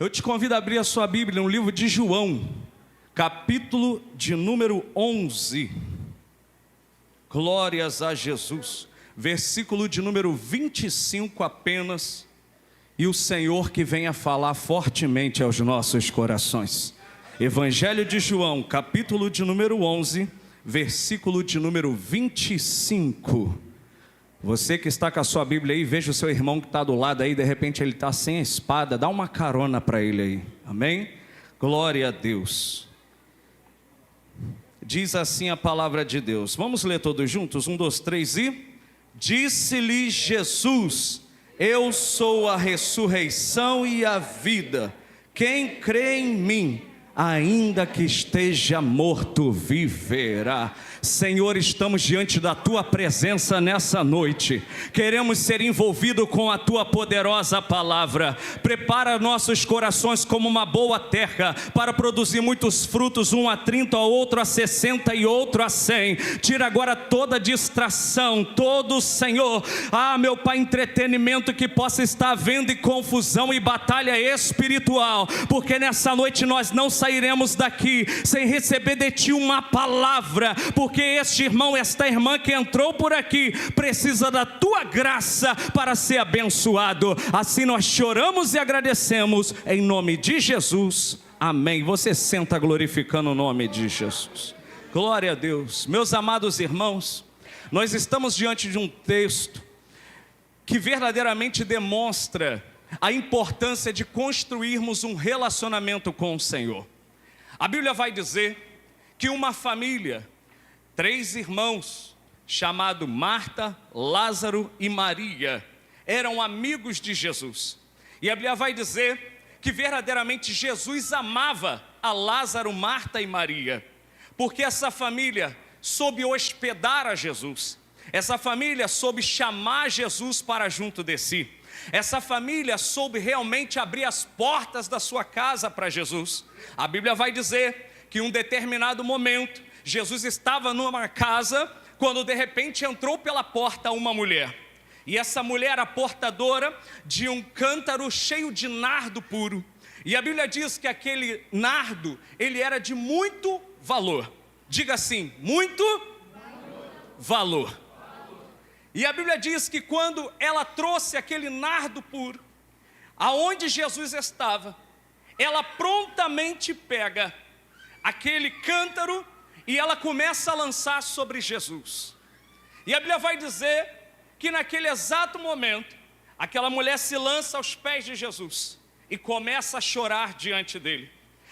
Eu te convido a abrir a sua Bíblia no livro de João, capítulo de número 11. Glórias a Jesus. Versículo de número 25 apenas. E o Senhor que venha falar fortemente aos nossos corações. Evangelho de João, capítulo de número 11, versículo de número 25. Você que está com a sua Bíblia aí, veja o seu irmão que está do lado aí, de repente ele está sem a espada, dá uma carona para ele aí, amém? Glória a Deus. Diz assim a palavra de Deus, vamos ler todos juntos, 1, 2, 3 e... Disse-lhe Jesus, eu sou a ressurreição e a vida, quem crê em mim, ainda que esteja morto, viverá. Senhor, estamos diante da Tua presença nessa noite, queremos ser envolvidos com a Tua poderosa palavra. Prepara nossos corações como uma boa terra, para produzir muitos frutos, um a 30, outro a 60 e outro a 100. Tira agora toda distração, todo, Senhor, meu Pai, entretenimento que possa estar havendo, e confusão e batalha espiritual, porque nessa noite nós não sairemos daqui sem receber de Ti uma palavra, porque este irmão, esta irmã que entrou por aqui, precisa da Tua graça para ser abençoado. Assim nós choramos e agradecemos, em nome de Jesus, amém. Você senta glorificando o nome de Jesus. Glória a Deus. Meus amados irmãos, nós estamos diante de um texto que verdadeiramente demonstra a importância de construirmos um relacionamento com o Senhor. A Bíblia vai dizer que uma família, 3 irmãos, chamado Marta, Lázaro e Maria, eram amigos de Jesus. E a Bíblia vai dizer que verdadeiramente Jesus amava a Lázaro, Marta e Maria, porque essa família soube hospedar a Jesus, essa família soube chamar Jesus para junto de si, essa família soube realmente abrir as portas da sua casa para Jesus. A Bíblia vai dizer que em um determinado momento, Jesus estava numa casa, quando de repente entrou pela porta uma mulher. E essa mulher era portadora de um cântaro cheio de nardo puro. E a Bíblia diz que aquele nardo, ele era de muito valor. Diga assim, muito valor. E a Bíblia diz que quando ela trouxe aquele nardo puro, aonde Jesus estava, ela prontamente pega aquele cântaro e ela começa a lançar sobre Jesus. E a Bíblia vai dizer que naquele exato momento, aquela mulher se lança aos pés de Jesus e começa a chorar diante dele.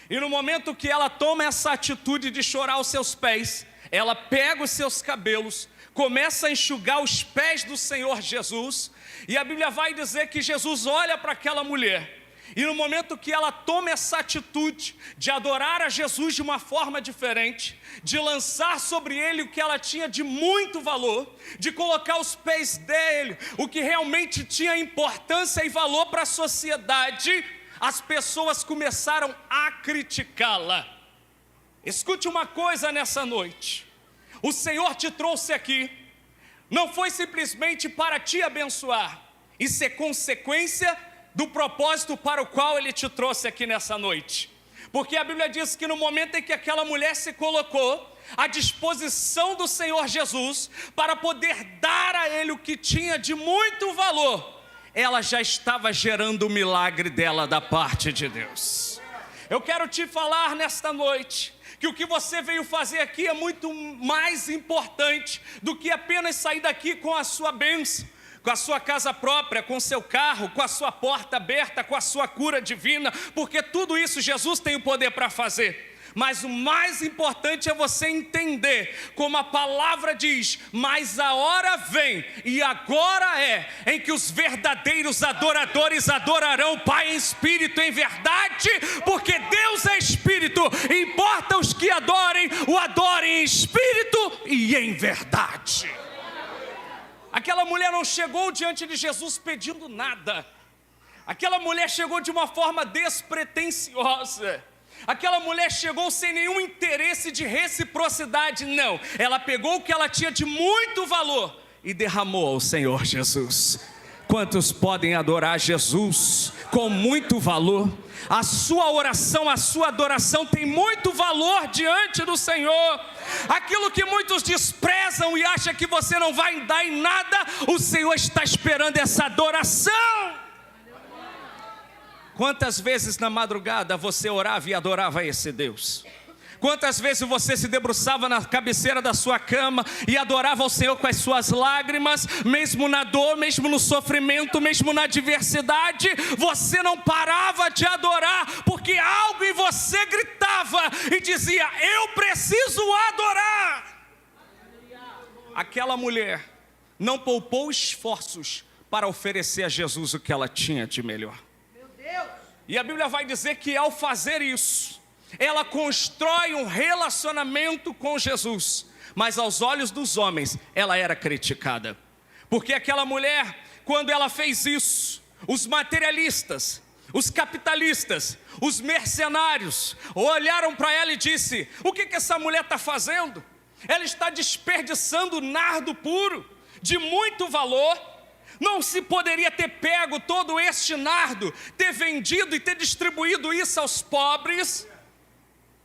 E no momento que ela toma essa atitude de chorar aos seus pés, ela pega os seus cabelos, começa a enxugar os pés do Senhor Jesus, e a Bíblia vai dizer que Jesus olha para aquela mulher, e no momento que ela toma essa atitude de adorar a Jesus de uma forma diferente, de lançar sobre ele o que ela tinha de muito valor, de colocar aos pés dele o que realmente tinha importância e valor para a sociedade, as pessoas começaram a criticá-la. Escute uma coisa nessa noite, o Senhor te trouxe aqui, não foi simplesmente para te abençoar, isso é consequência do propósito para o qual Ele te trouxe aqui nessa noite. Porque a Bíblia diz que no momento em que aquela mulher se colocou à disposição do Senhor Jesus, para poder dar a Ele o que tinha de muito valor, ela já estava gerando o milagre dela da parte de Deus. Eu quero te falar nesta noite, que o que você veio fazer aqui é muito mais importante do que apenas sair daqui com a sua bênção, com a sua casa própria, com o seu carro, com a sua porta aberta, com a sua cura divina, porque tudo isso Jesus tem o poder para fazer. Mas o mais importante é você entender, como a palavra diz, mas a hora vem, e agora é, em que os verdadeiros adoradores adorarão o Pai em espírito e em verdade, porque Deus é espírito, importa os que adorem, o adorem em espírito e em verdade. Aquela mulher não chegou diante de Jesus pedindo nada, aquela mulher chegou de uma forma despretensiosa, aquela mulher chegou sem nenhum interesse de reciprocidade, não, ela pegou o que ela tinha de muito valor e derramou ao Senhor Jesus. Quantos podem adorar Jesus com muito valor? A sua oração, a sua adoração tem muito valor diante do Senhor. Aquilo que muitos desprezam e acham que você não vai dar em nada, o Senhor está esperando essa adoração. Quantas vezes na madrugada você orava e adorava esse Deus? Quantas vezes você se debruçava na cabeceira da sua cama e adorava ao Senhor com as suas lágrimas, mesmo na dor, mesmo no sofrimento, mesmo na adversidade, você não parava de adorar, porque algo em você gritava e dizia: eu preciso adorar. Aquela mulher não poupou esforços para oferecer a Jesus o que ela tinha de melhor. E a Bíblia vai dizer que ao fazer isso, ela constrói um relacionamento com Jesus, mas aos olhos dos homens, ela era criticada, porque aquela mulher, quando ela fez isso, os materialistas, os capitalistas, os mercenários, olharam para ela e disse: o que essa mulher está fazendo? Ela está desperdiçando nardo puro, de muito valor. Não se poderia ter pego todo este nardo, ter vendido e ter distribuído isso aos pobres?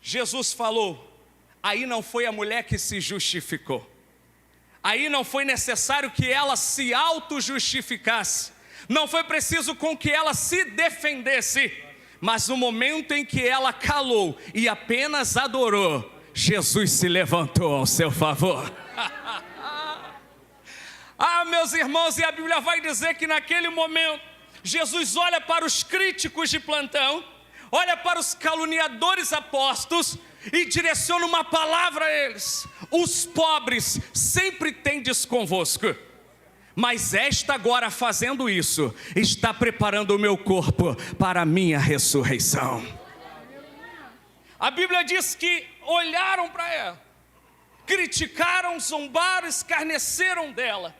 Jesus falou: aí não foi a mulher que se justificou, aí não foi necessário que ela se auto-justificasse, não foi preciso com que ela se defendesse, mas no momento em que ela calou e apenas adorou, Jesus se levantou ao seu favor. Ah, meus irmãos, e a Bíblia vai dizer que naquele momento, Jesus olha para os críticos de plantão, olha para os caluniadores apóstolos e direciona uma palavra a eles: os pobres sempre tendes convosco, mas esta agora fazendo isso, está preparando o meu corpo para a minha ressurreição. A Bíblia diz que olharam para ela, criticaram, zombaram, escarneceram dela,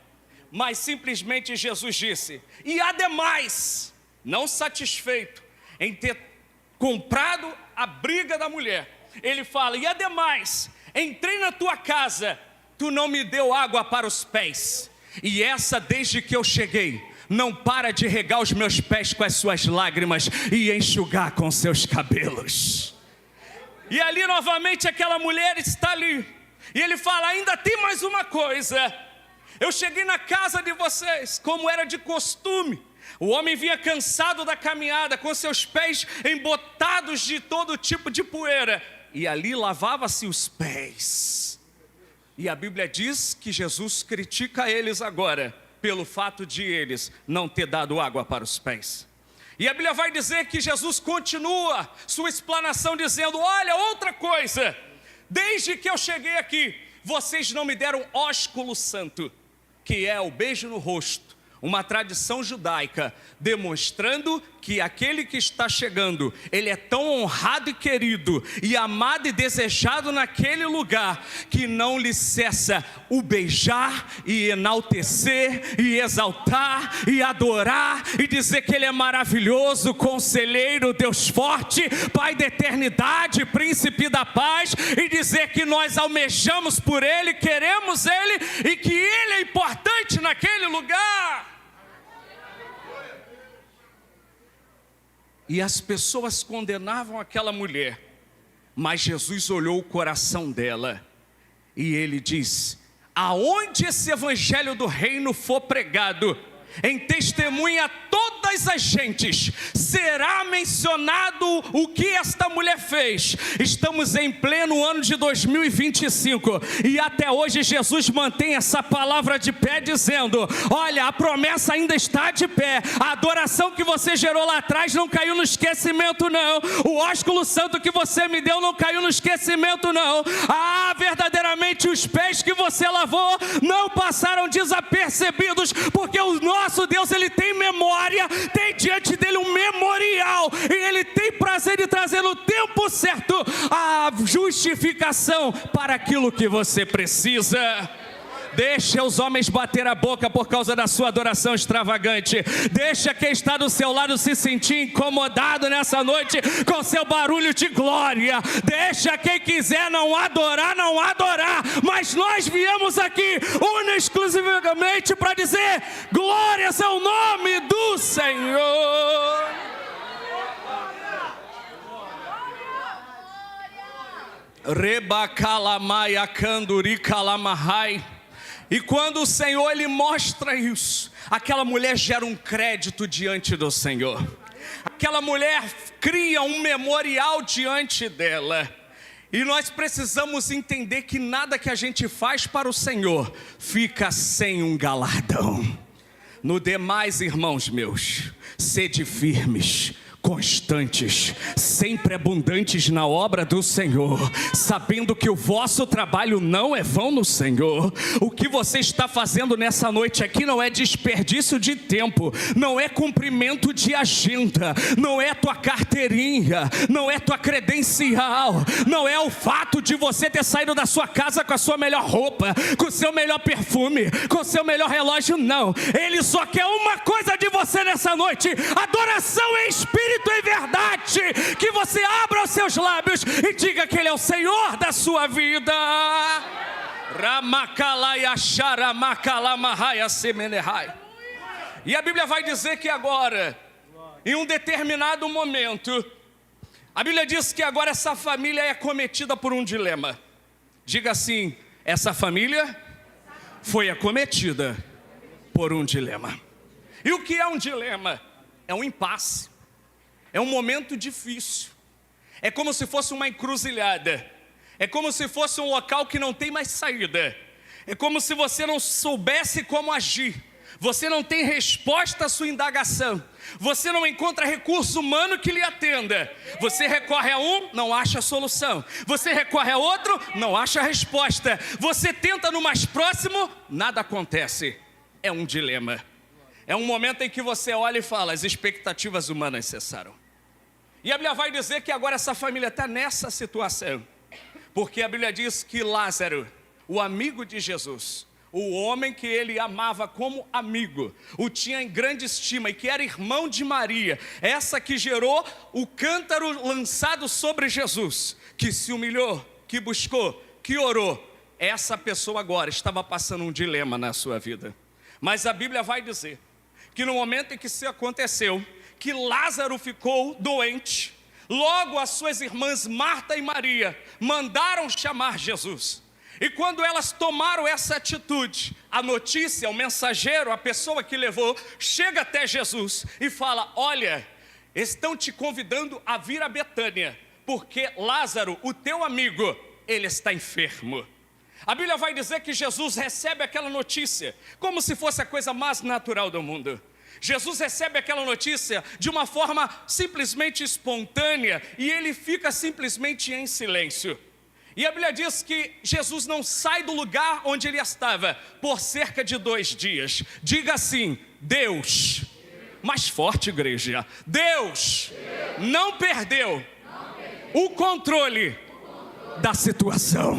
mas simplesmente Jesus disse: e ademais, não satisfeito em ter comprado a briga da mulher, ele fala: e ademais, entrei na tua casa, tu não me deu água para os pés, e essa desde que eu cheguei, não para de regar os meus pés com as suas lágrimas e enxugar com seus cabelos. E ali novamente aquela mulher está ali, e ele fala: ainda tem mais uma coisa. Eu cheguei na casa de vocês, como era de costume. O homem vinha cansado da caminhada, com seus pés embotados de todo tipo de poeira, e ali lavava-se os pés. E a Bíblia diz que Jesus critica eles agora, pelo fato de eles não ter dado água para os pés. E a Bíblia vai dizer que Jesus continua sua explanação dizendo: olha, outra coisa, desde que eu cheguei aqui, vocês não me deram ósculo santo, que é o beijo no rosto, uma tradição judaica, demonstrando que aquele que está chegando, ele é tão honrado e querido, e amado e desejado naquele lugar, que não lhe cessa o beijar, e enaltecer, e exaltar, e adorar, e dizer que ele é maravilhoso, conselheiro, Deus forte, Pai da eternidade, príncipe da paz, e dizer que nós almejamos por ele, queremos ele, e que ele é importante naquele lugar. E as pessoas condenavam aquela mulher, mas Jesus olhou o coração dela, e ele diz: aonde esse evangelho do reino for pregado, em testemunha a todas as gentes, será mencionado o que esta mulher fez. Estamos em pleno ano de 2025, e até hoje Jesus mantém essa palavra de pé, dizendo: olha, a promessa ainda está de pé, a adoração que você gerou lá atrás não caiu no esquecimento não, o ósculo santo que você me deu não caiu no esquecimento não, verdadeiramente os pés que você lavou não passaram desapercebidos, porque o nosso Deus, ele tem memória, tem diante dele um memorial, e ele tem prazer de trazer no tempo certo a justificação para aquilo que você precisa. Deixa os homens bater a boca por causa da sua adoração extravagante. Deixa quem está do seu lado se sentir incomodado nessa noite com seu barulho de glória. Deixa quem quiser não adorar, mas nós viemos aqui exclusivamente para dizer: glórias ao nome do Senhor. Rebacalamaya canduri calamahai. E quando o Senhor ele mostra isso, aquela mulher gera um crédito diante do Senhor. Aquela mulher cria um memorial diante dela. E nós precisamos entender que nada que a gente faz para o Senhor fica sem um galardão. No demais, irmãos meus, sede firmes, constantes, sempre abundantes na obra do Senhor, sabendo que o vosso trabalho não é vão no Senhor. O que você está fazendo nessa noite aqui não é desperdício de tempo, não é cumprimento de agenda, não é tua carteirinha, não é tua credencial, não é o fato de você ter saído da sua casa com a sua melhor roupa, com o seu melhor perfume, com o seu melhor relógio, não. Ele só quer uma coisa de você nessa noite: adoração em espírito e verdade. Que você abra os seus lábios e diga que Ele é o Senhor da sua vida. E a Bíblia vai dizer que agora, em um determinado momento, a Bíblia diz que agora essa família é acometida por um dilema. Diga assim: essa família foi acometida por um dilema. E o que é um dilema? É um impasse. É um momento difícil. É como se fosse uma encruzilhada. É como se fosse um local que não tem mais saída. É como se você não soubesse como agir. Você não tem resposta à sua indagação. Você não encontra recurso humano que lhe atenda. Você recorre a um, não acha solução. Você recorre a outro, não acha resposta. Você tenta no mais próximo, nada acontece. É um dilema. É um momento em que você olha e fala: as expectativas humanas cessaram. E a Bíblia vai dizer que agora essa família está nessa situação, porque a Bíblia diz que Lázaro, o amigo de Jesus, o homem que ele amava como amigo, o tinha em grande estima e que era irmão de Maria, essa que gerou o cântaro lançado sobre Jesus, que se humilhou, que buscou, que orou, essa pessoa agora estava passando um dilema na sua vida. Mas a Bíblia vai dizer que no momento em que isso aconteceu, que Lázaro ficou doente, logo as suas irmãs Marta e Maria mandaram chamar Jesus. E quando elas tomaram essa atitude, a notícia, o mensageiro, a pessoa que levou, chega até Jesus e fala: olha, estão te convidando a vir a Betânia, porque Lázaro, o teu amigo, ele está enfermo. A Bíblia vai dizer que Jesus recebe aquela notícia como se fosse a coisa mais natural do mundo. Jesus recebe aquela notícia de uma forma simplesmente espontânea e ele fica simplesmente em silêncio. E a Bíblia diz que Jesus não sai do lugar onde ele estava por cerca de 2 dias. Diga assim: Deus, mais forte, igreja, Deus não perdeu o controle da situação.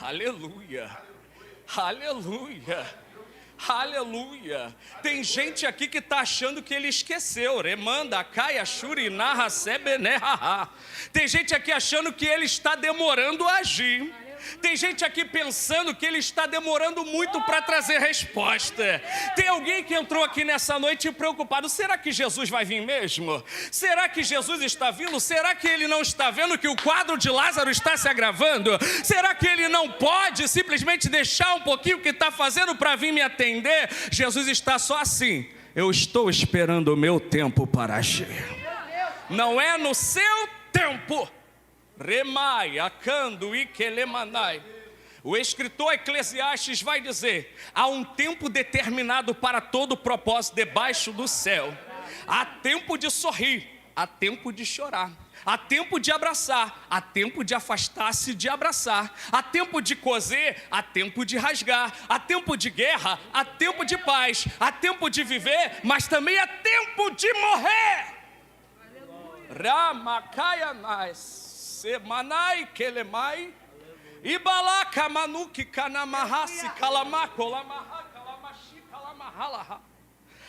Aleluia, aleluia. Aleluia. Tem gente aqui que está achando que ele esqueceu. Remanda, caia, shuri, narra, sebenehaha. Tem gente aqui achando que ele está demorando a agir. Tem gente aqui pensando que ele está demorando muito para trazer resposta. Tem alguém que entrou aqui nessa noite preocupado: será que Jesus vai vir mesmo? Será que Jesus está vindo? Será que ele não está vendo que o quadro de Lázaro está se agravando? Será que ele não pode simplesmente deixar um pouquinho o que está fazendo para vir me atender? Jesus está só assim: eu estou esperando o meu tempo para agir. Não é no seu tempo. Remai, acando e quelemanai. O escritor Eclesiastes vai dizer: há um tempo determinado para todo propósito debaixo do céu. Há tempo de sorrir, há tempo de chorar, há tempo de abraçar, há tempo de afastar-se de abraçar, há tempo de coser, há tempo de rasgar, há tempo de guerra, há tempo de paz, há tempo de viver, mas também há tempo de morrer. Ramakaianais. Semanai, kelemai. Ibalaka manuki kanamahasi kalamakolamaha kalamashi kalamahalaha.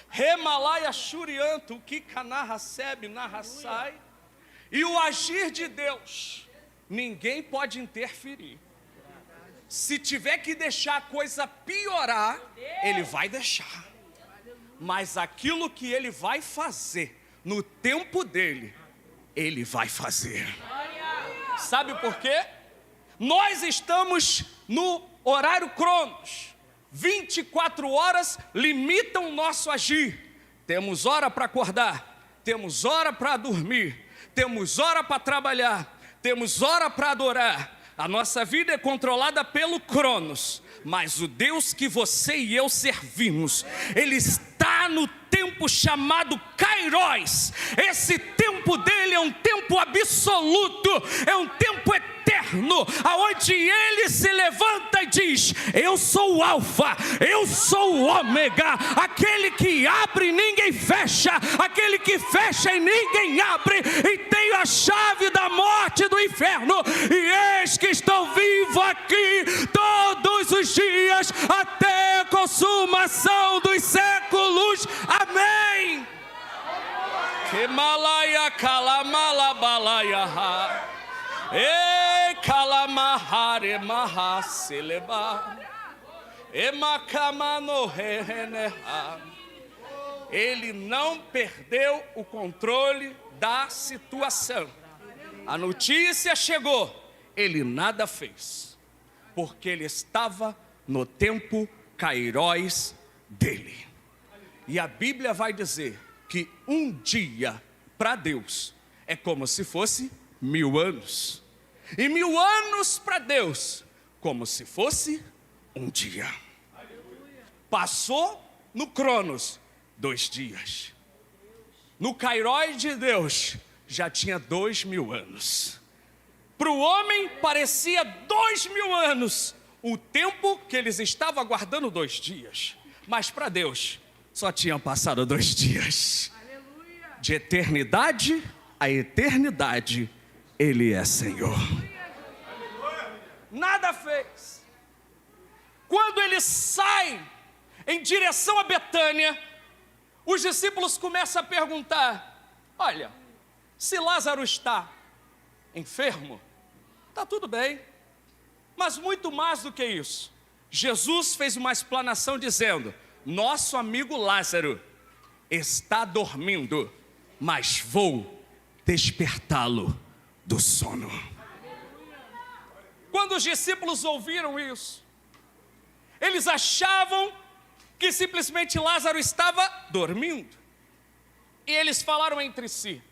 Remalaya shurianto kikanahaseb narrasai. E o agir de Deus, ninguém pode interferir. Se tiver que deixar a coisa piorar, Ele vai deixar. Mas aquilo que Ele vai fazer no tempo dEle, Ele vai fazer. Sabe por quê? Nós estamos no horário Cronos. 24 horas limitam o nosso agir. Temos hora para acordar, temos hora para dormir, temos hora para trabalhar, temos hora para adorar. A nossa vida é controlada pelo Cronos, mas o Deus que você e eu servimos, Ele está no tempo chamado Kairos. Esse tempo dele é um tempo absoluto, é um tempo eterno, aonde Ele se levanta e diz: eu sou o Alfa, eu sou o Ômega, aquele que abre e ninguém fecha, aquele que fecha e ninguém abre, e tenho a chave da morte e do inferno, e eis que estou vivo aqui todos os dias, até a consumação dos séculos. Amém. Kemalaya kalamala balaya ha. E kalamahare mahaseleba. Emakamano reneha. Ele não perdeu o controle da situação. A notícia chegou, ele nada fez, porque ele estava no tempo Kairos dele. E a Bíblia vai dizer que um dia para Deus é como se fosse 1000 anos. E 1000 anos para Deus como se fosse um dia. Passou no Cronos 2 dias. No Kairos de Deus já tinha 2000 anos. Para o homem parecia 2000 anos, o tempo que eles estavam aguardando 2 dias. Mas para Deus só tinham passado 2 dias. De eternidade a eternidade, Ele é Senhor. Nada fez. Quando Ele sai em direção a Betânia, os discípulos começam a perguntar: olha, se Lázaro está enfermo, está tudo bem. Mas muito mais do que isso, Jesus fez uma explanação dizendo: nosso amigo Lázaro está dormindo, mas vou despertá-lo do sono. Quando os discípulos ouviram isso, eles achavam que simplesmente Lázaro estava dormindo. E eles falaram entre si: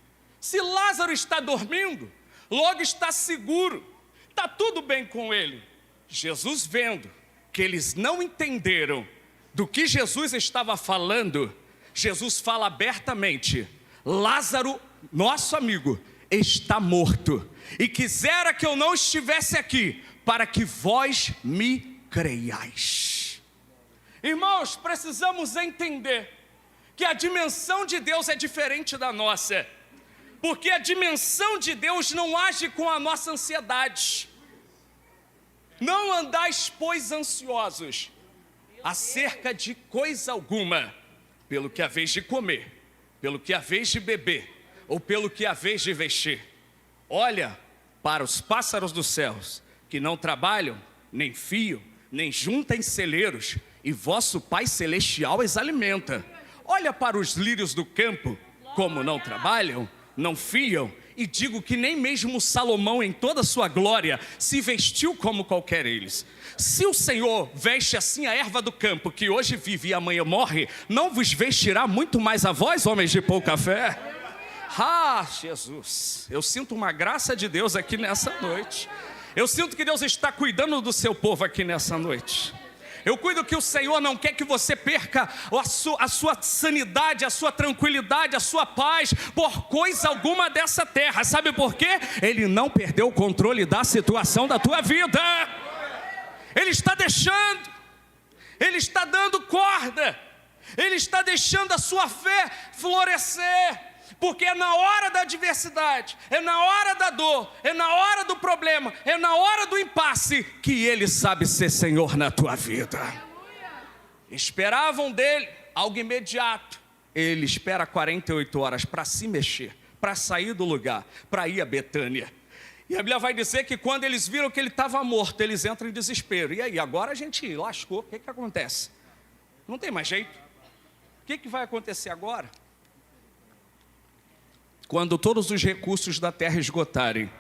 se Lázaro está dormindo, logo está seguro, está tudo bem com ele. Jesus, vendo que eles não entenderam do que Jesus estava falando, Jesus fala abertamente: Lázaro, nosso amigo, está morto, e quisera que eu não estivesse aqui, para que vós me creiais. Irmãos, precisamos entender que a dimensão de Deus é diferente da nossa, porque a dimensão de Deus não age com a nossa ansiedade. Não andais, pois, ansiosos acerca de coisa alguma, pelo que haveis de comer, pelo que haveis de beber, ou pelo que haveis de vestir. Olha para os pássaros dos céus, que não trabalham, nem fiam, nem juntam em celeiros, e vosso Pai Celestial os alimenta. Olha para os lírios do campo, como não trabalham, não fiam, e digo que nem mesmo Salomão em toda a sua glória se vestiu como qualquer eles. Se o Senhor veste assim a erva do campo, que hoje vive e amanhã morre, não vos vestirá muito mais a vós, homens de pouca fé? Ah, Jesus, eu sinto uma graça de Deus aqui nessa noite. Eu sinto que Deus está cuidando do seu povo aqui nessa noite. Eu cuido que o Senhor não quer que você perca a sua sanidade, a sua tranquilidade, a sua paz, por coisa alguma dessa terra. Sabe por quê? Ele não perdeu o controle da situação da tua vida. Ele está deixando, Ele está dando corda, Ele está deixando a sua fé florescer. Porque é na hora da adversidade, é na hora da dor, é na hora do problema, é na hora do impasse que Ele sabe ser Senhor na tua vida. Esperavam dele algo imediato. Ele espera 48 horas para se mexer, para sair do lugar, para ir a Betânia. E a Bíblia vai dizer que quando eles viram que ele estava morto, eles entram em desespero. E aí, agora a gente lascou, o que acontece? Não tem mais jeito. O que vai acontecer agora? Quando todos os recursos da terra esgotarem,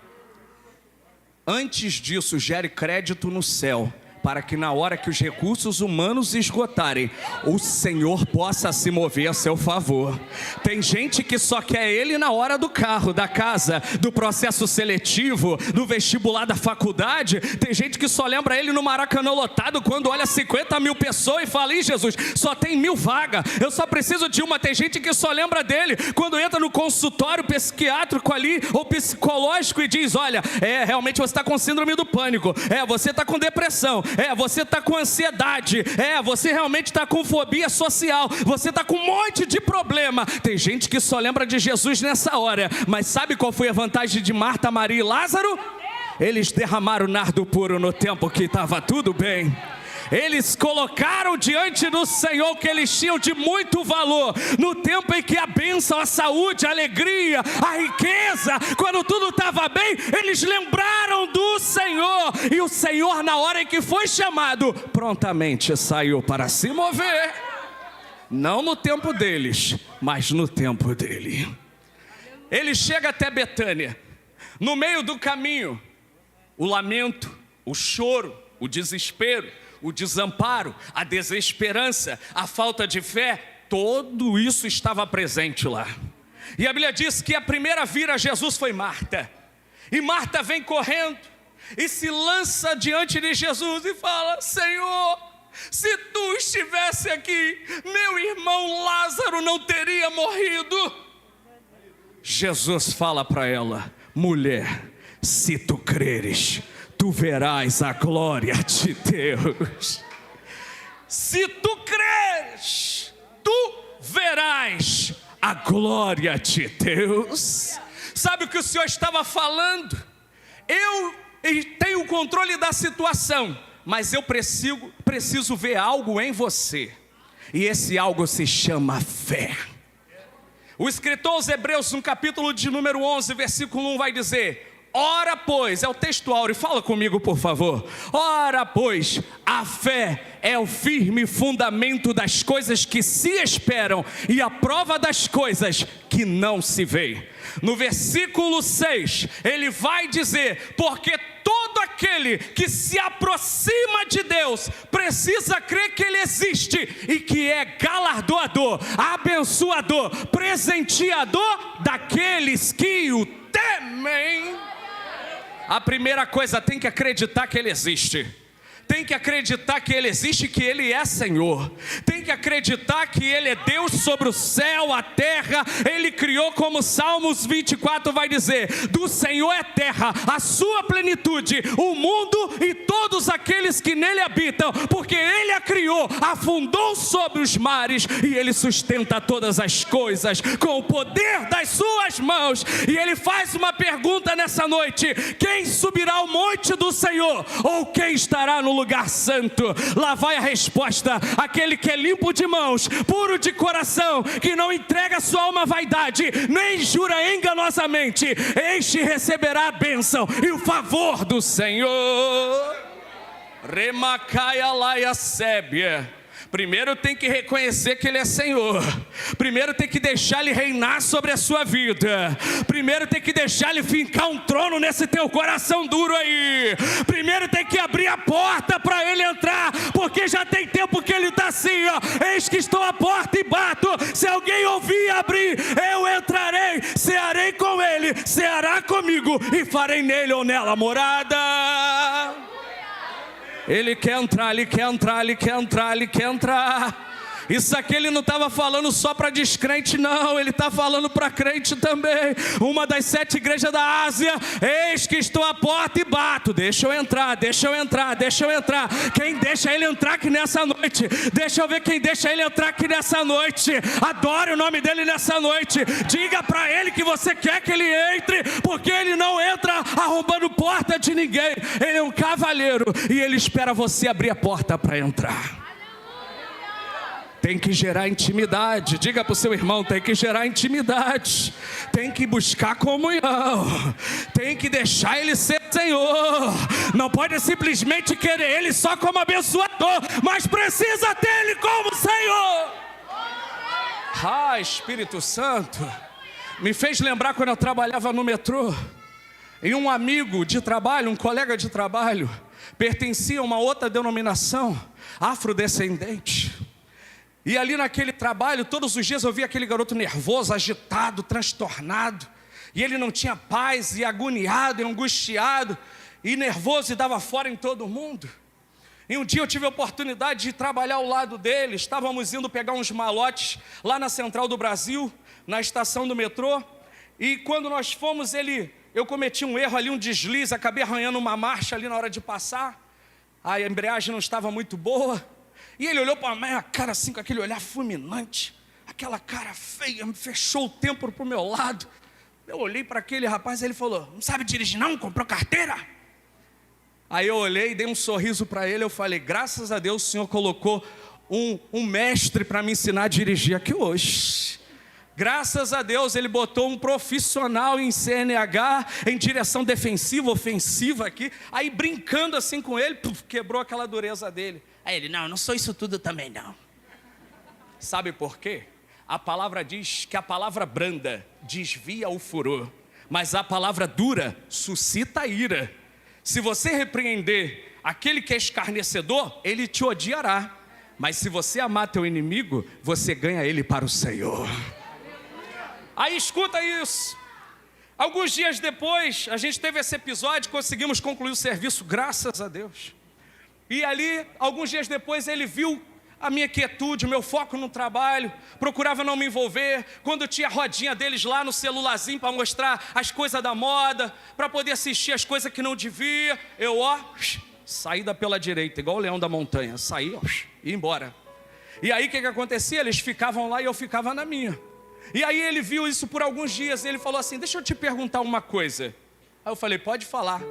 antes disso, gere crédito no céu, para que na hora que os recursos humanos esgotarem, o Senhor possa se mover a seu favor. Tem gente que só quer Ele na hora do carro, da casa, do processo seletivo, do vestibular da faculdade. Tem gente que só lembra Ele no Maracanã lotado, quando olha 50 mil pessoas e fala: Ih, Jesus, só tem 1000 vagas, eu só preciso de uma. Tem gente que só lembra dele quando entra no consultório psiquiátrico ali, ou psicológico, e diz: olha, realmente você está com síndrome do pânico, você está com depressão, você está com ansiedade, você realmente está com fobia social, você está com um monte de problema. Tem gente que só lembra de Jesus nessa hora. Mas sabe qual foi a vantagem de Marta, Maria e Lázaro? Eles derramaram nardo puro no tempo que estava tudo bem. Eles colocaram diante do Senhor o que eles tinham de muito valor, no tempo em que a bênção, a saúde, a alegria, a riqueza, quando tudo estava bem, eles lembraram do Senhor. E o Senhor, na hora em que foi chamado, prontamente saiu para se mover. Não no tempo deles, mas no tempo dele. Ele chega até Betânia. No meio do caminho, o lamento, o choro, o desespero, o desamparo, a desesperança, a falta de fé, tudo isso estava presente lá. E a Bíblia diz que a primeira a vir a Jesus foi Marta. E Marta vem correndo e se lança diante de Jesus e fala: Senhor, se tu estivesse aqui, meu irmão Lázaro não teria morrido. Jesus fala para ela: mulher, se tu creres, tu verás a glória de Deus. Se tu creres, tu verás a glória de Deus. Sabe o que o Senhor estava falando? Eu tenho o controle da situação, mas eu preciso ver algo em você. E esse algo se chama fé. O escritor aos Hebreus, no capítulo de número 11, versículo 1, vai dizer: ora, pois, é o texto áureo, fala comigo por favor. Ora, pois, a fé é o firme fundamento das coisas que se esperam e a prova das coisas que não se veem. No versículo 6, ele vai dizer: porque todo aquele que se aproxima de Deus precisa crer que Ele existe e que é galardoador, abençoador, presenteador daqueles que o temem. A primeira coisa, tem que acreditar que Ele existe. Tem que acreditar que Ele existe e que Ele é Senhor. Tem que acreditar que Ele é Deus sobre o céu, a terra. Ele criou, como Salmos 24 vai dizer: do Senhor é terra, a sua plenitude, o mundo e todos aqueles que nele habitam. Porque Ele a criou, afundou sobre os mares e Ele sustenta todas as coisas com o poder das suas mãos. E Ele faz uma pergunta nessa noite: quem subirá ao monte do Senhor? Ou quem estará no lugar santo? Lá vai a resposta: aquele que é limpo de mãos, puro de coração, que não entrega sua alma à vaidade, nem jura enganosamente, este receberá a bênção e o favor do Senhor. Remacaia laia sébia. Primeiro tem que reconhecer que Ele é Senhor. Primeiro tem que deixar Ele reinar sobre a sua vida. Primeiro tem que deixar Ele fincar um trono nesse teu coração duro aí. Primeiro tem que abrir a porta para Ele entrar, porque já tem tempo que Ele está assim, ó: eis que estou à porta e bato. Se alguém ouvir e abrir, eu entrarei, cearei com Ele, ceará comigo, e farei nele ou nela morada. Ele quer entrar, Ele quer entrar, Ele quer entrar, Ele quer entrar. Isso aqui ele não estava falando só para descrente, não. Ele está falando para crente também. Uma das 7 igrejas da Ásia. Eis que estou à porta e bato. Deixa eu entrar, deixa eu entrar, deixa eu entrar. Quem deixa ele entrar aqui nessa noite? Deixa eu ver quem deixa ele entrar aqui nessa noite. Adore o nome dele nessa noite. Diga para ele que você quer que ele entre, porque ele não entra arrombando porta de ninguém. Ele é um cavalheiro e ele espera você abrir a porta para entrar. Tem que gerar intimidade. Diga para o seu irmão, tem que gerar intimidade. Tem que buscar comunhão. Tem que deixar ele ser Senhor. Não pode simplesmente querer ele só como abençoador, mas precisa ter ele como Senhor. Ah, Espírito Santo. Me fez lembrar quando eu trabalhava no metrô. E um amigo de trabalho, um colega de trabalho, pertencia a uma outra denominação, afrodescendente. E ali naquele trabalho, todos os dias eu via aquele garoto nervoso, agitado, transtornado. E ele não tinha paz, e agoniado, e angustiado, e nervoso, e dava fora em todo mundo. E um dia eu tive a oportunidade de trabalhar ao lado dele. Estávamos indo pegar uns malotes lá na Central do Brasil, na estação do metrô. E quando nós fomos, eu cometi um erro ali, um deslize, acabei arranhando uma marcha ali na hora de passar. A embreagem não estava muito boa. E ele olhou para a minha cara assim, com aquele olhar fulminante, aquela cara feia, me fechou o tempo para o meu lado. Eu olhei para aquele rapaz e ele falou: não sabe dirigir não? Comprou carteira? Aí eu olhei, dei um sorriso para ele, eu falei: graças a Deus o Senhor colocou um mestre para me ensinar a dirigir aqui hoje. Graças a Deus ele botou um profissional em CNH, em direção defensiva, ofensiva aqui. Aí brincando assim com ele, quebrou aquela dureza dele. Aí ele: não sou isso tudo também não. Sabe por quê? A palavra diz que a palavra branda desvia o furor, mas a palavra dura suscita a ira. Se você repreender aquele que é escarnecedor, ele te odiará. Mas se você amar teu inimigo, você ganha ele para o Senhor. Aí escuta isso. Alguns dias depois, a gente teve esse episódio, conseguimos concluir o serviço, graças a Deus. E ali, alguns dias depois, ele viu a minha quietude, o meu foco no trabalho, procurava não me envolver. Quando tinha a rodinha deles lá no celularzinho para mostrar as coisas da moda, para poder assistir as coisas que não devia, eu saída pela direita, igual o leão da montanha, saí, ia embora. E aí o que acontecia? Eles ficavam lá e eu ficava na minha. E aí ele viu isso por alguns dias, e ele falou assim: deixa eu te perguntar uma coisa. Aí eu falei: pode falar.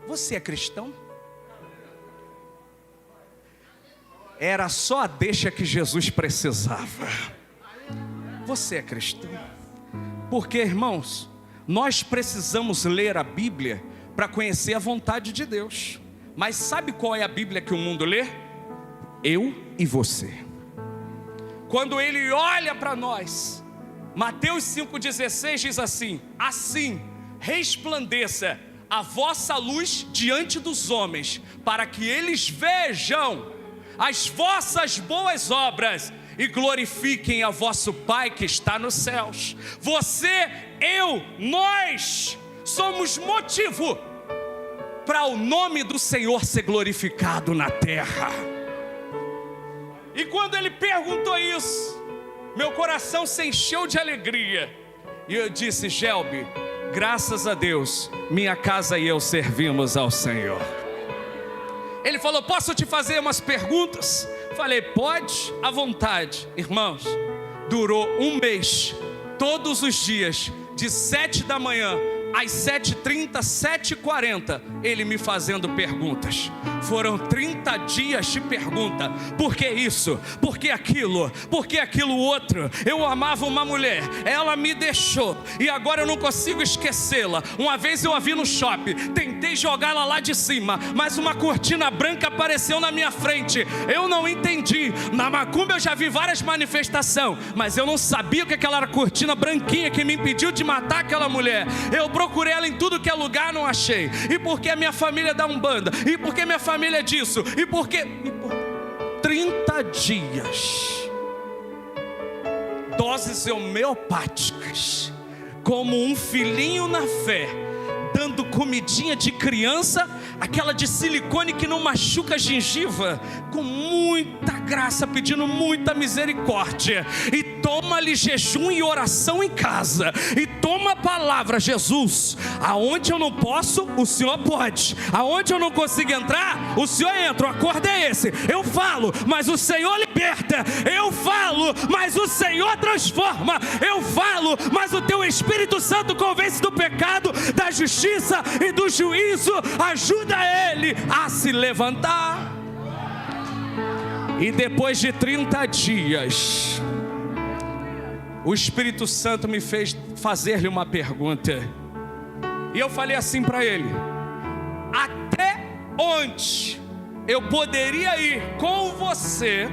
Você é cristão? Era só a deixa que Jesus precisava. Você é cristão? Porque, irmãos, nós precisamos ler a Bíblia para conhecer a vontade de Deus. Mas sabe qual é a Bíblia que o mundo lê? Eu e você. Quando ele olha para nós, Mateus 5,16 diz assim: assim resplandeça a vossa luz diante dos homens, para que eles vejam as vossas boas obras e glorifiquem a vosso Pai que está nos céus. Você, eu, nós somos motivo para o nome do Senhor ser glorificado na terra. E quando ele perguntou isso, meu coração se encheu de alegria. E eu disse: Gelbi, graças a Deus, minha casa e eu servimos ao Senhor. Ele falou: posso te fazer umas perguntas? Falei: pode, à vontade. Irmãos, durou um mês, todos os dias, de 7 da manhã às 7h30, 7h40, ele me fazendo perguntas. Foram 30 dias de pergunta. Por que isso? Por que aquilo? Por que aquilo outro? Eu amava uma mulher, ela me deixou e agora eu não consigo esquecê-la. Uma vez eu a vi no shopping, tentei jogá-la lá de cima, mas uma cortina branca apareceu na minha frente. Eu não entendi. Na macumba eu já vi várias manifestações, mas eu não sabia que aquela era cortina branquinha que me impediu de matar aquela mulher. Eu procurei ela em tudo que é lugar, não achei. E porque a minha família é da Umbanda, e porque minha família é disso, e porque 30 dias, doses homeopáticas, como um filhinho na fé, dando comidinha de criança, aquela de silicone que não machuca a gengiva, com muita graça, pedindo muita misericórdia. E toma-lhe jejum e oração em casa. E toma a palavra: Jesus, aonde eu não posso, o Senhor pode. Aonde eu não consigo entrar, o Senhor entra. O acordo é esse. Eu falo, mas o Senhor liberta. Eu falo, mas o Senhor transforma. Eu falo, mas o teu Espírito Santo convence do pecado, da justiça e do juízo. Ajuda ele a se levantar. E depois de 30 dias, o Espírito Santo me fez fazer-lhe uma pergunta. E eu falei assim para ele: até onde eu poderia ir com você,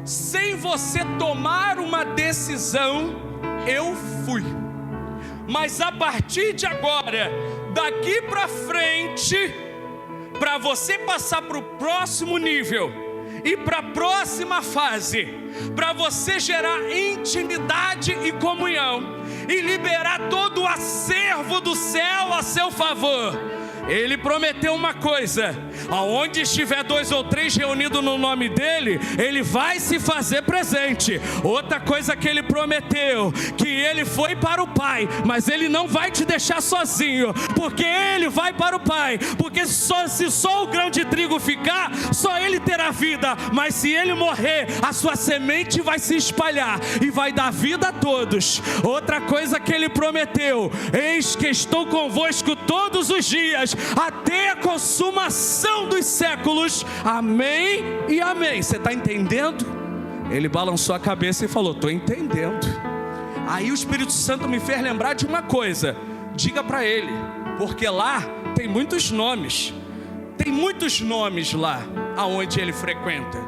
sem você tomar uma decisão? Eu fui. Mas a partir de agora, daqui para frente, para você passar para o próximo nível e para a próxima fase, para você gerar intimidade e comunhão e liberar todo o acervo do céu a seu favor, ele prometeu uma coisa: aonde estiver 2 ou 3 reunidos no nome dele, ele vai se fazer presente. Outra coisa que ele prometeu, que ele foi para o Pai, mas ele não vai te deixar sozinho, porque ele vai para o Pai. Porque se só o grão de trigo ficar, só ele terá vida, mas se ele morrer, a sua semente vai se espalhar e vai dar vida a todos. Outra coisa que ele prometeu: eis que estou convosco todos os dias, até a consumação dos séculos. Amém e amém. Você está entendendo? Ele balançou a cabeça e falou: estou entendendo. Aí o Espírito Santo me fez lembrar de uma coisa: diga para ele, porque lá tem muitos nomes. Tem muitos nomes lá aonde ele frequenta.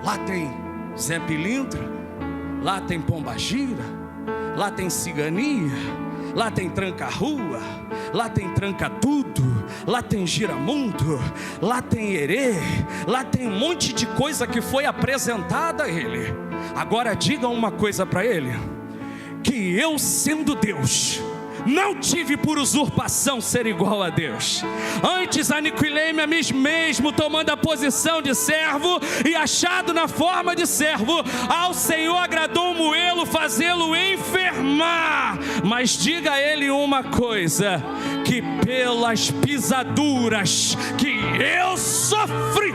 Lá tem Zé Pilintra, lá tem Pombagira, lá tem Cigania, lá tem Tranca-Rua, lá tem Tranca-Tudo, lá tem Giramundo, lá tem Herê, lá tem um monte de coisa que foi apresentada a ele. Agora diga uma coisa para ele: que eu, sendo Deus, não tive por usurpação ser igual a Deus. Antes aniquilei-me a mim mesmo, tomando a posição de servo e achado na forma de servo. Ao Senhor agradou moê-lo, fazê-lo enfermar. Mas diga a ele uma coisa: que pelas pisaduras que eu sofri,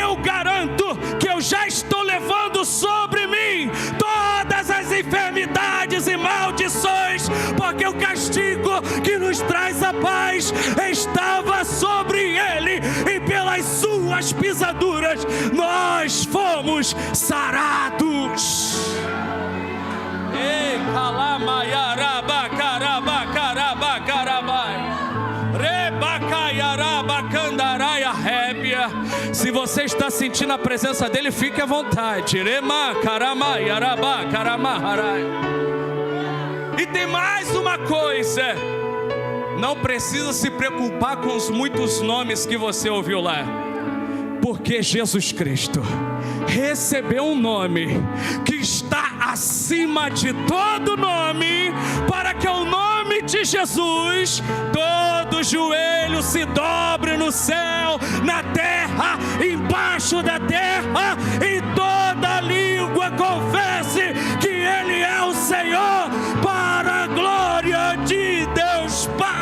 eu garanto que eu já estou levando sobre mim todas as enfermidades e maldições, porque o castigo que nos traz a paz estava sobre ele, e pelas suas pisaduras nós fomos sarados. Ei, se você está sentindo a presença dele, fique à vontade. E tem mais uma coisa: não precisa se preocupar com os muitos nomes que você ouviu lá, porque Jesus Cristo recebeu um nome que está acima de todo nome, para que o nome de Jesus todo joelho se dobre no céu, na terra, embaixo da terra, e toda língua confesse que Ele é o Senhor, para a glória de Deus Pai.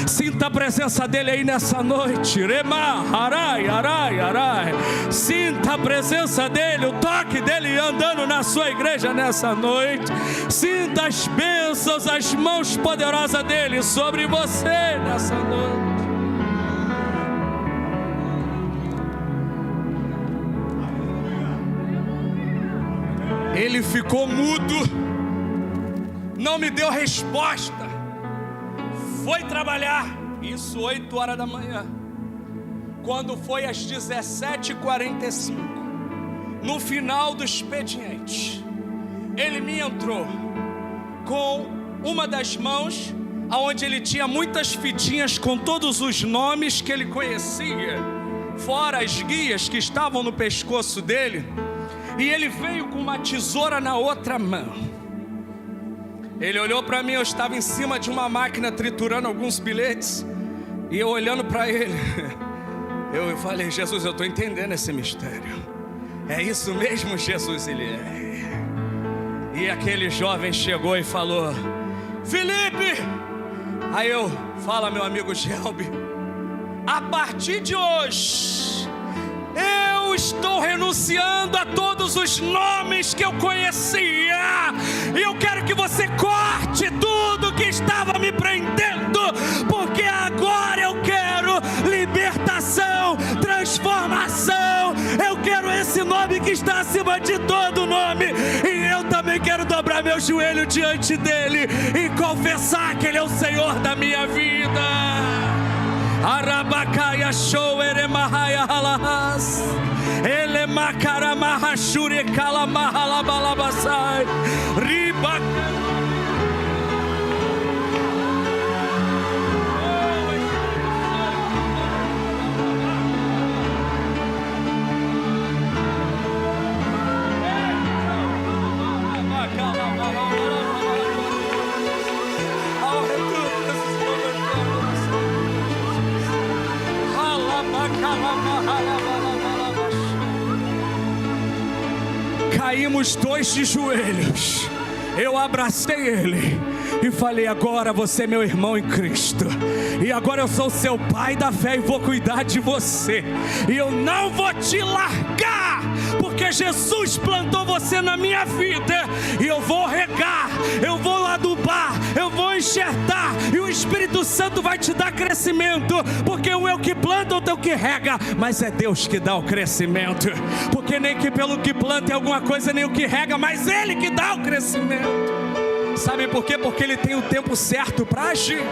Sinta a presença dele aí nessa noite. Sinta a presença dele, o toque dele andando na sua igreja nessa noite. Sinta as bênçãos, as mãos poderosas dele sobre você nessa noite. Ele ficou mudo, não me deu resposta, foi trabalhar, isso 8 horas da manhã. Quando foi às 17h45, no final do expediente, ele me entrou com uma das mãos, onde ele tinha muitas fitinhas com todos os nomes que ele conhecia, fora as guias que estavam no pescoço dele. E ele veio com uma tesoura na outra mão. Ele olhou para mim, eu estava em cima de uma máquina triturando alguns bilhetes. E eu olhando para ele, eu falei: Jesus, eu estou entendendo esse mistério. É isso mesmo, Jesus? Ele é. E aquele jovem chegou e falou: Felipe! Aí eu: fala, meu amigo Gelbi, a partir de hoje eu estou renunciando a todos os nomes que eu conhecia, e eu quero que você corte tudo que estava me prendendo, porque agora eu quero libertação, transformação. Eu quero esse nome que está acima de todo nome, e eu também quero dobrar meu joelho diante dele e confessar que ele é o Senhor da minha vida. Arabacaya show eremahaya halahas, ele macaramaha shure kalamaha balabasai riba. Caímos dois de joelhos. Eu abracei ele e falei: agora você é meu irmão em Cristo, e agora eu sou seu pai da fé e vou cuidar de você, e eu não vou te largar, porque Jesus plantou você na minha vida, e eu vou regar, eu vou adubar, eu vou enxertar, e o Espírito Santo vai te dar crescimento, porque o eu que planta ou o teu que rega, mas é Deus que dá o crescimento, porque nem que pelo que planta é alguma coisa, nem o que rega, mas Ele que dá o crescimento. Sabe por quê? Porque Ele tem o tempo certo para agir.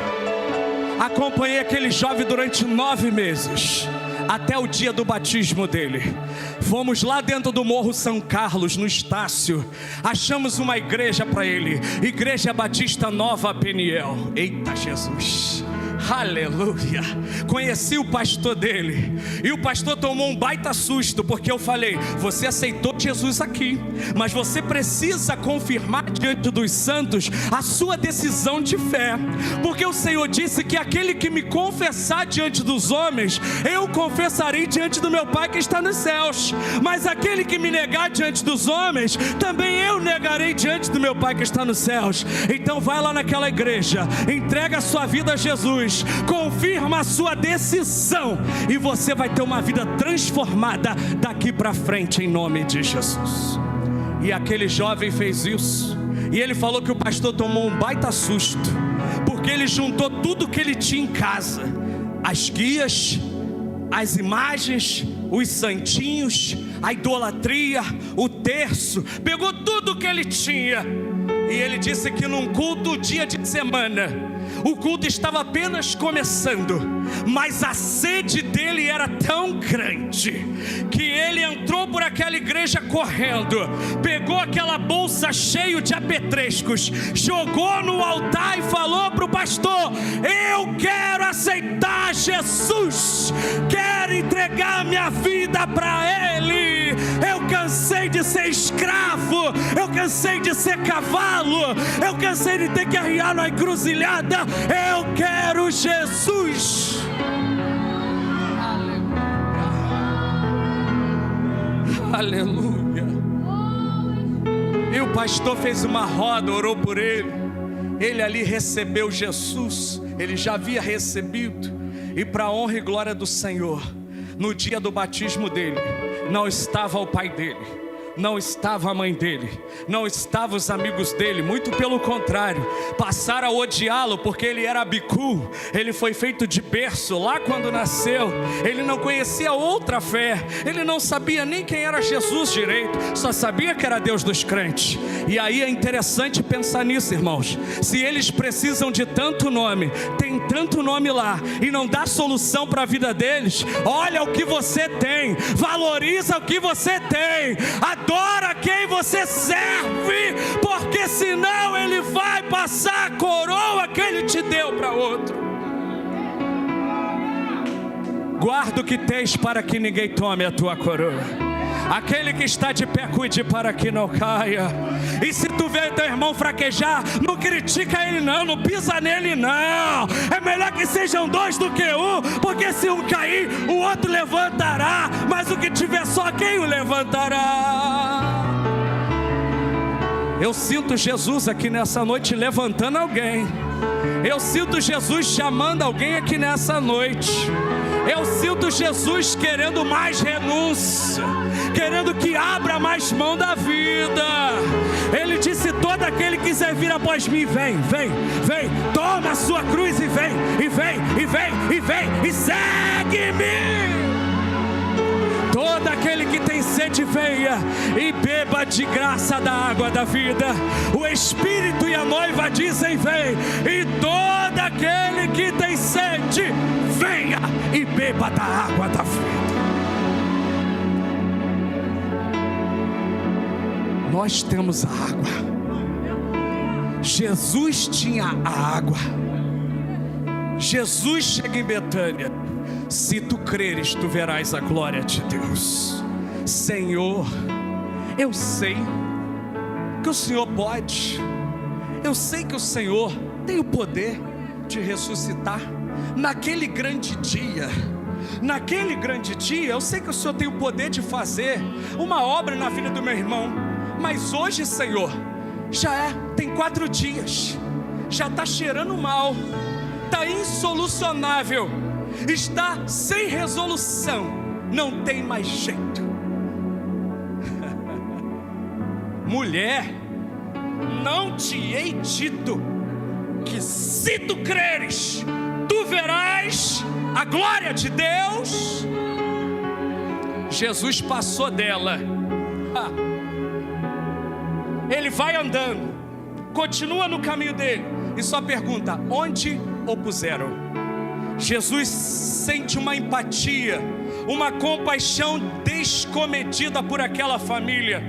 Acompanhei aquele jovem durante 9 meses, até o dia do batismo dele. Fomos lá dentro do Morro São Carlos, no Estácio. Achamos uma igreja para ele, Igreja Batista Nova Peniel. Eita Jesus, aleluia. Conheci o pastor dele, e o pastor tomou um baita susto, porque eu falei: você aceitou Jesus aqui, mas você precisa confirmar diante dos santos a sua decisão de fé, porque o Senhor disse que aquele que me confessar diante dos homens, eu confessarei diante do meu Pai que está nos céus, mas aquele que me negar diante dos homens, também eu negarei diante do meu Pai que está nos céus. Então vai lá naquela igreja, entrega a sua vida a Jesus, confirma a sua decisão, e você vai ter uma vida transformada daqui para frente, em nome de Jesus. E aquele jovem fez isso, e ele falou que o pastor tomou um baita susto, porque ele juntou tudo que ele tinha em casa, as guias, as imagens, os santinhos, a idolatria, o terço, pegou tudo que ele tinha, e ele disse que num culto dia de semana, o culto estava apenas começando, mas a sede dele era tão grande, que ele entrou por aquela igreja correndo, pegou aquela bolsa cheia de apetrechos, jogou no altar e falou para o pastor: eu quero aceitar Jesus, quero entregar minha vida para Ele. Eu cansei de ser escravo, eu cansei de ser cavalo, eu cansei de ter que arriar na encruzilhada. Eu quero Jesus. Aleluia. E o pastor fez uma roda, orou por ele. Ele ali recebeu Jesus, ele já havia recebido. E para a honra e glória do Senhor, no dia do batismo dele, não estava o pai dele, não estava a mãe dele, não estavam os amigos dele, muito pelo contrário, passaram a odiá-lo, porque ele era bicu, ele foi feito de berço lá quando nasceu, ele não conhecia outra fé, ele não sabia nem quem era Jesus direito, só sabia que era Deus dos crentes. E aí é interessante pensar nisso, irmãos, se eles precisam de tanto nome, tem tanto nome lá, e não dá solução para a vida deles, olha o que você tem, valoriza o que você tem, adora quem você serve, porque senão ele vai passar a coroa que ele te deu para outro. Guarda o que tens para que ninguém tome a tua coroa. Aquele que está de pé, cuide para que não caia. E se tu vê teu irmão fraquejar, não critica ele não, não pisa nele não. É melhor que sejam dois do que um, porque se um cair, o outro levantará. Mas o que tiver só, quem o levantará? Eu sinto Jesus aqui nessa noite levantando alguém. Eu sinto Jesus chamando alguém aqui nessa noite. Eu sinto Jesus querendo mais renúncia, querendo que abra mais mão da vida. Ele disse: todo aquele que quiser vir após mim, vem, vem, vem, toma a sua cruz e vem, e vem, e vem, e vem, e segue-me. Todo aquele que tem sede, venha e beba de graça da água da vida. O Espírito e a noiva dizem: vem. E todo aquele que tem sede, venha e beba da água da vida. Nós temos a água. Jesus tinha a água. Jesus chega em Betânia. Se tu creres, tu verás a glória de Deus. Senhor, eu sei que o Senhor pode. Eu sei que o Senhor tem o poder de ressuscitar. Naquele grande dia, eu sei que o Senhor tem o poder de fazer uma obra na vida do meu irmão. Mas hoje, Senhor, tem 4 dias, já está cheirando mal, está insolucionável, está sem resolução, não tem mais jeito. Mulher, não te hei dito que se tu creres, tu verás a glória de Deus? Jesus passou dela. Ele vai andando, continua no caminho dele e só pergunta: onde o puseram? Jesus sente uma empatia, uma compaixão descomedida por aquela família,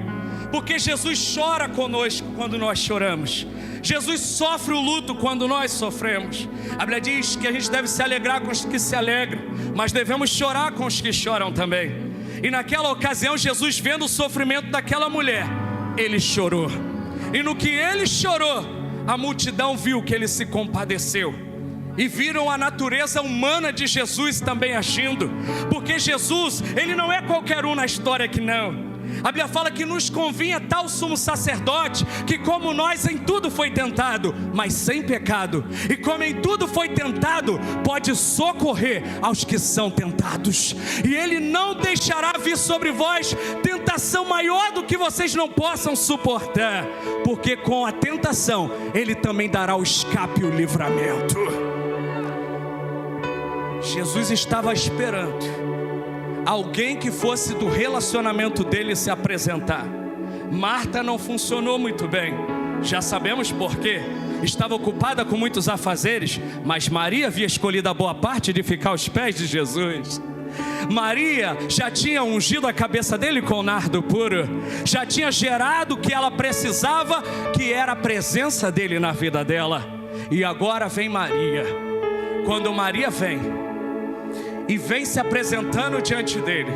porque Jesus chora conosco quando nós choramos. Jesus sofre o luto quando nós sofremos. A Bíblia diz que a gente deve se alegrar com os que se alegram, mas devemos chorar com os que choram também. E naquela ocasião, Jesus, vendo o sofrimento daquela mulher, ele chorou. E no que ele chorou, a multidão viu que ele se compadeceu. E viram a natureza humana de Jesus também agindo. Porque Jesus, ele não é qualquer um na história que não. A Bíblia fala que nos convinha tal sumo sacerdote, que como nós em tudo foi tentado, mas sem pecado. E como em tudo foi tentado, pode socorrer aos que são tentados. E ele não deixará vir sobre vós tentação maior do que vocês não possam suportar. Porque com a tentação, ele também dará o escape e o livramento. Jesus estava esperando alguém que fosse do relacionamento dele se apresentar. Marta não funcionou muito bem, já sabemos por quê. Estava ocupada com muitos afazeres, mas Maria havia escolhido a boa parte de ficar aos pés de Jesus. Maria já tinha ungido a cabeça dele com nardo puro, já tinha gerado o que ela precisava, que era a presença dele na vida dela. E agora vem Maria. Quando Maria vem e vem se apresentando diante dele,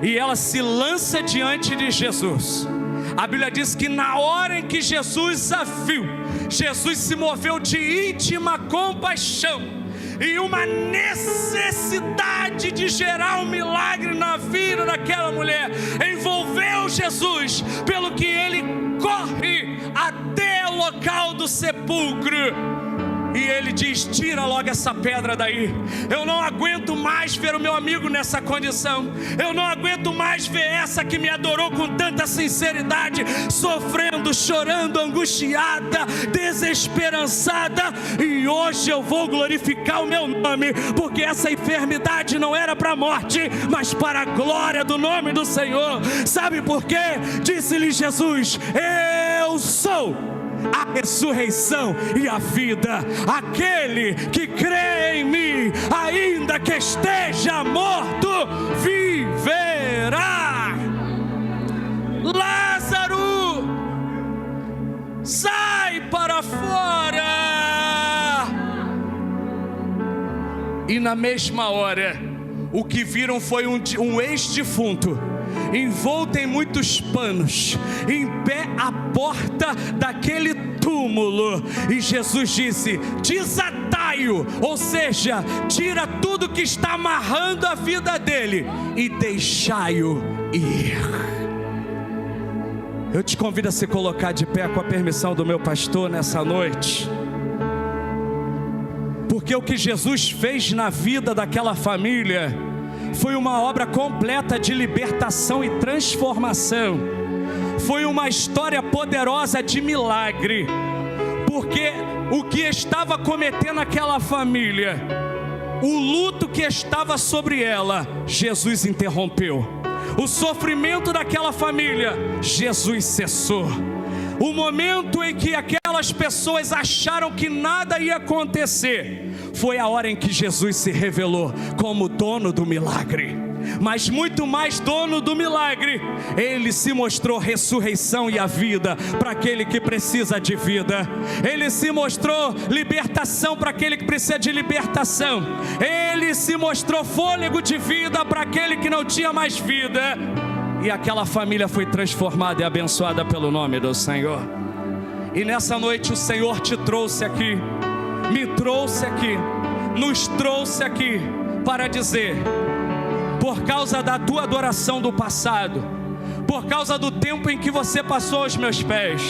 e ela se lança diante de Jesus, a Bíblia diz que na hora em que Jesus a viu, Jesus se moveu de íntima compaixão e uma necessidade de gerar um milagre na vida daquela mulher envolveu Jesus, pelo que ele corre até o local do sepulcro. E ele diz: tira logo essa pedra daí. Eu não aguento mais ver o meu amigo nessa condição. Eu não aguento mais ver essa que me adorou com tanta sinceridade, sofrendo, chorando, angustiada, desesperançada. E hoje eu vou glorificar o meu nome, porque essa enfermidade não era para a morte, mas para a glória do nome do Senhor. Sabe por quê? Disse-lhe Jesus: eu sou a ressurreição e a vida. Aquele que crê em mim, ainda que esteja morto, viverá. Lázaro, sai para fora. E na mesma hora, o que viram foi um ex-defunto envolta em muitos panos, em pé à porta daquele túmulo. E Jesus disse: desatai-o, ou seja, tira tudo que está amarrando a vida dele e deixai-o ir. Eu te convido a se colocar de pé com a permissão do meu pastor nessa noite, porque o que Jesus fez na vida daquela família foi uma obra completa de libertação e transformação. Foi uma história poderosa de milagre, porque o que estava cometendo aquela família, o luto que estava sobre ela, Jesus interrompeu. O sofrimento daquela família, Jesus cessou. O momento em que aquelas pessoas acharam que nada ia acontecer, foi a hora em que Jesus se revelou como dono do milagre. Mas muito mais dono do milagre, Ele se mostrou ressurreição e a vida para aquele que precisa de vida. Ele se mostrou libertação para aquele que precisa de libertação. Ele se mostrou fôlego de vida para aquele que não tinha mais vida. E aquela família foi transformada e abençoada pelo nome do Senhor. E nessa noite o Senhor te trouxe aqui, me trouxe aqui, nos trouxe aqui para dizer: por causa da tua adoração do passado, por causa do tempo em que você passou aos meus pés,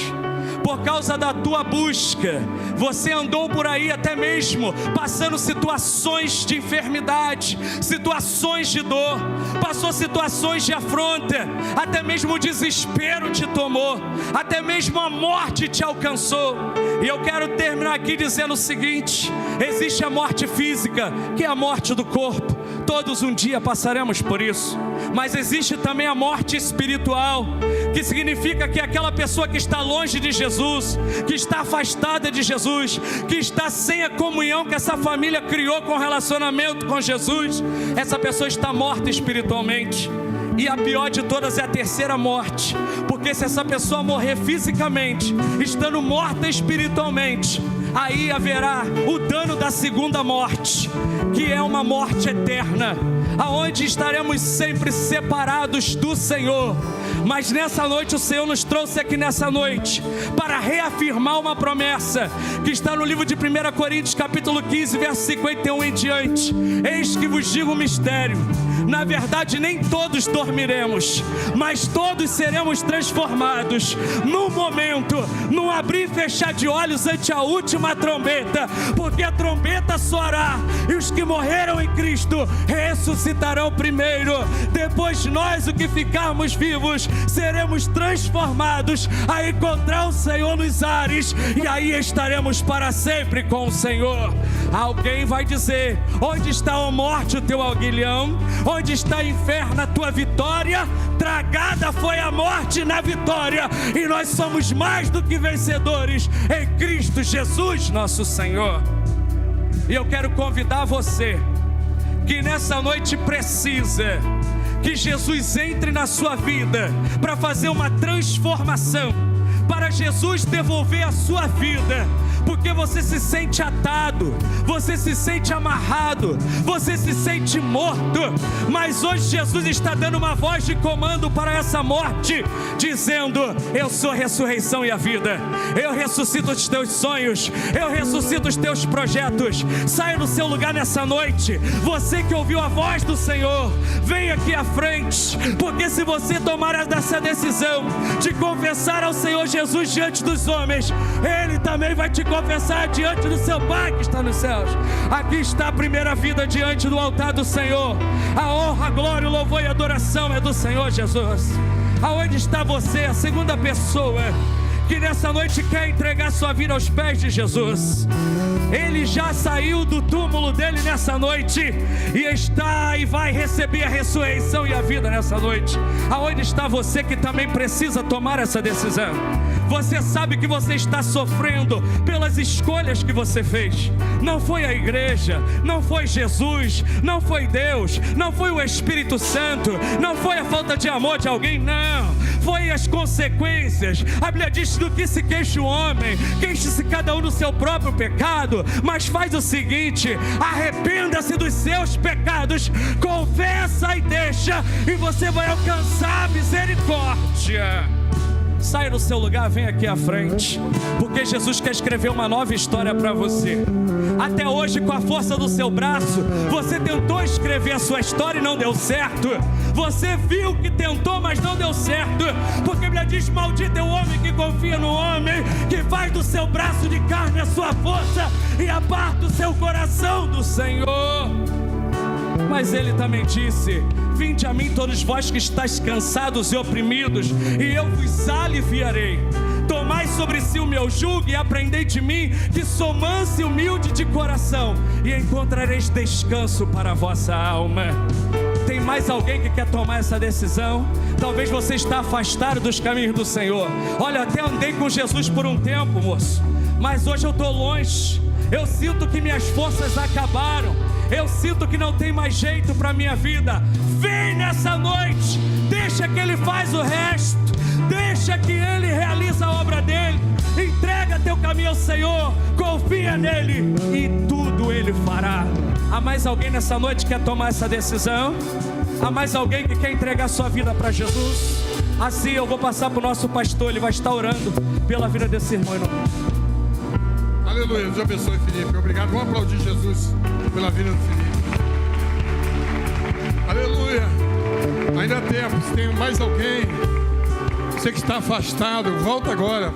por causa da tua busca, você andou por aí até mesmo passando situações de enfermidade, situações de dor, passou situações de afronta, até mesmo o desespero te tomou, até mesmo a morte te alcançou. E eu quero terminar aqui dizendo o seguinte: existe a morte física, que é a morte do corpo. Todos um dia passaremos por isso. Mas existe também a morte espiritual, que significa que aquela pessoa que está longe de Jesus, que está afastada de Jesus, que está sem a comunhão que essa família criou com o relacionamento com Jesus, essa pessoa está morta espiritualmente. E a pior de todas é a terceira morte, porque se essa pessoa morrer fisicamente, estando morta espiritualmente, aí haverá o dano da segunda morte, que é uma morte eterna, aonde estaremos sempre separados do Senhor. Mas nessa noite o Senhor nos trouxe aqui nessa noite para reafirmar uma promessa que está no livro de 1 Coríntios capítulo 15, verso 51 em diante. Eis que vos digo um mistério: na verdade nem todos dormiremos, mas todos seremos transformados num momento, num abrir e fechar de olhos ante a última trombeta, porque a trombeta soará e os que morreram em Cristo ressuscitarão primeiro. Depois nós, o que ficarmos vivos, seremos transformados a encontrar o Senhor nos ares, e aí estaremos para sempre com o Senhor. Alguém vai dizer: onde está a morte, o teu aguilhão? Onde está o inferno, a tua vitória? Tragada foi a morte na vitória, e nós somos mais do que vencedores em Cristo Jesus nosso Senhor. E eu quero convidar você que nessa noite precisa que Jesus entre na sua vida para fazer uma transformação, para Jesus devolver a sua vida, porque você se sente atado, você se sente amarrado, você se sente morto. Mas hoje Jesus está dando uma voz de comando para essa morte, dizendo: eu sou a ressurreição e a vida. Eu ressuscito os teus sonhos, eu ressuscito os teus projetos. Saia do seu lugar nessa noite. Você que ouviu a voz do Senhor, vem aqui à frente, porque se você tomar essa decisão de confessar ao Senhor Jesus diante dos homens, Ele também vai te confessar diante do seu Pai que está nos céus. Aqui está a primeira vida diante do altar do Senhor. A honra, a glória, o louvor e a adoração é do Senhor Jesus. Aonde está você, a segunda pessoa que nessa noite quer entregar sua vida aos pés de Jesus? Ele já saiu do túmulo dele nessa noite e está e vai receber a ressurreição e a vida nessa noite. Aonde está você que também precisa tomar essa decisão? Você sabe que você está sofrendo pelas escolhas que você fez. Não foi a igreja, não foi Jesus, não foi Deus, não foi o Espírito Santo, não foi a falta de amor de alguém, não. Foi as consequências. A Bíblia diz: do que se queixa o homem, queixe-se cada um do seu próprio pecado. Mas faz o seguinte: arrependa-se dos seus pecados, confessa e deixa, e você vai alcançar a misericórdia. Saia do seu lugar, vem aqui à frente, porque Jesus quer escrever uma nova história para você. Até hoje, com a força do seu braço, você tentou escrever a sua história e não deu certo. Você viu que tentou, mas não deu certo, porque a Bíblia diz: maldito é o homem que confia no homem, que faz do seu braço de carne a sua força e aparta o seu coração do Senhor. Mas ele também disse: vinde a mim todos vós que estáis cansados e oprimidos, e eu vos aliviarei. Tomai sobre si o meu jugo e aprendei de mim, que sou manso e humilde de coração, e encontrareis descanso para a vossa alma. Tem mais alguém que quer tomar essa decisão? Talvez você está afastado dos caminhos do Senhor. Olha, até andei com Jesus por um tempo, moço, mas hoje eu estou longe. Eu sinto que minhas forças acabaram. Eu sinto que não tem mais jeito para a minha vida. Vem nessa noite, deixa que Ele faz o resto, deixa que Ele realiza a obra dEle. Entrega teu caminho ao Senhor, confia nele e tudo Ele fará. Há mais alguém nessa noite que quer tomar essa decisão? Há mais alguém que quer entregar sua vida para Jesus? Assim eu vou passar para o nosso pastor, ele vai estar orando pela vida desse irmão. Aleluia, Deus abençoe, Felipe. Obrigado, vamos aplaudir Jesus pela vida do Felipe. Aleluia. Ainda há tempo, se tem mais alguém, você que está afastado, volta agora.